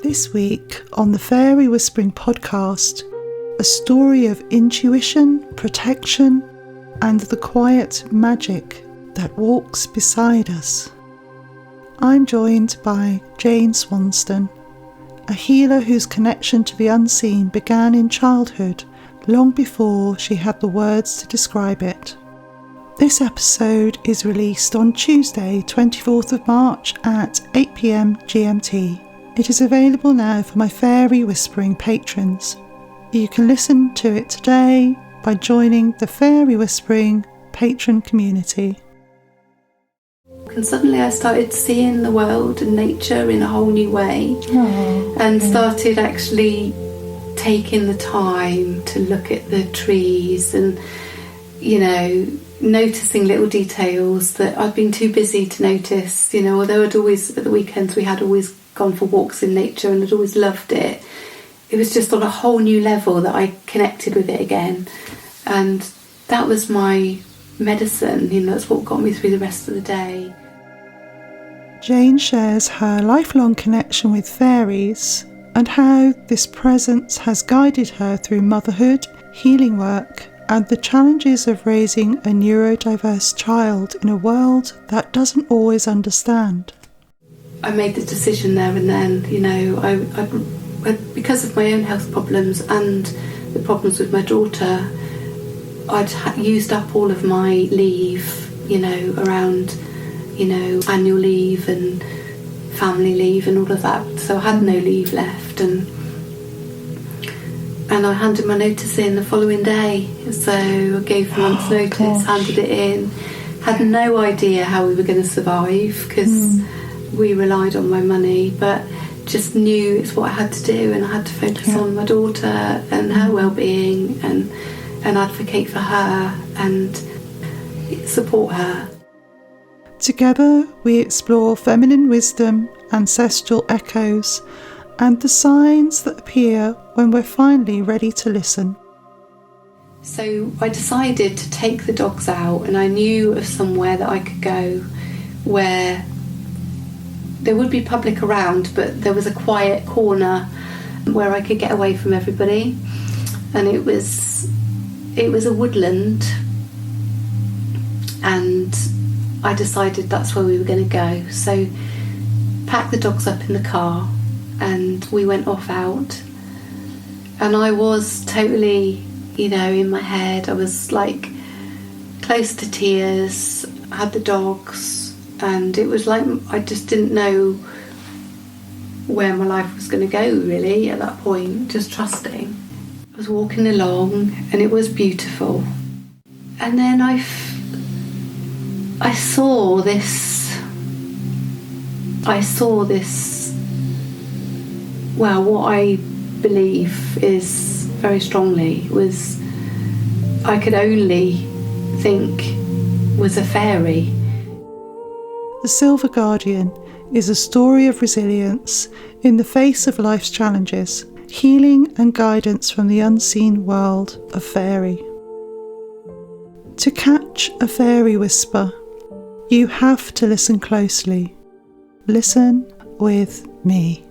This week on the Fairy Whispering podcast, a story of intuition, protection, and the quiet magic that walks beside us. I'm joined by Jane Swanston, a healer whose connection to the unseen began in childhood, long before she had the words to describe it. This episode is released on Tuesday, 24th of March at 8 p.m. GMT. It is available now for my Fairy Whispering patrons. You can listen to it today by joining the Fairy Whispering patron community. And suddenly I started seeing the world and nature in a whole new way. Started actually taking the time to look at the trees and, noticing little details that I'd been too busy to notice. Although at the weekends we had always gone for walks in nature and I'd always loved it. It was just on a whole new level that I connected with it again. And that was my medicine, that's what got me through the rest of the day. Jane shares her lifelong connection with fairies and how this presence has guided her through motherhood, healing work, and the challenges of raising a neurodiverse child in a world that doesn't always understand. I made the decision there and then, I because of my own health problems and the problems with my daughter, I'd used up all of my leave, around, annual leave and family leave and all of that. So I had no leave left, and I handed my notice in the following day. So I gave a month's notice, handed it in, had no idea how we were going to survive because we relied on my money, but just knew it's what I had to do, and I had to focus on my daughter and her well-being and advocate for her and support her. Together we explore feminine wisdom, ancestral echoes, and the signs that appear when we're finally ready to listen. So I decided to take the dogs out, and I knew of somewhere that I could go where there would be public around, but there was a quiet corner where I could get away from everybody. And it was a woodland, and I decided that's where we were going to go. So packed the dogs up in the car and we went off out, and I was totally, in my head, I was like close to tears. I had the dogs, and it was like I just didn't know where my life was going to go really at that point, just trusting. I was walking along and it was beautiful, and then I saw this, well, what I believe is very strongly was I could only think was a fairy. The Silver Guardian is a story of resilience in the face of life's challenges, healing and guidance from the unseen world of fairy. To catch a fairy whisper, you have to listen closely. Listen with me.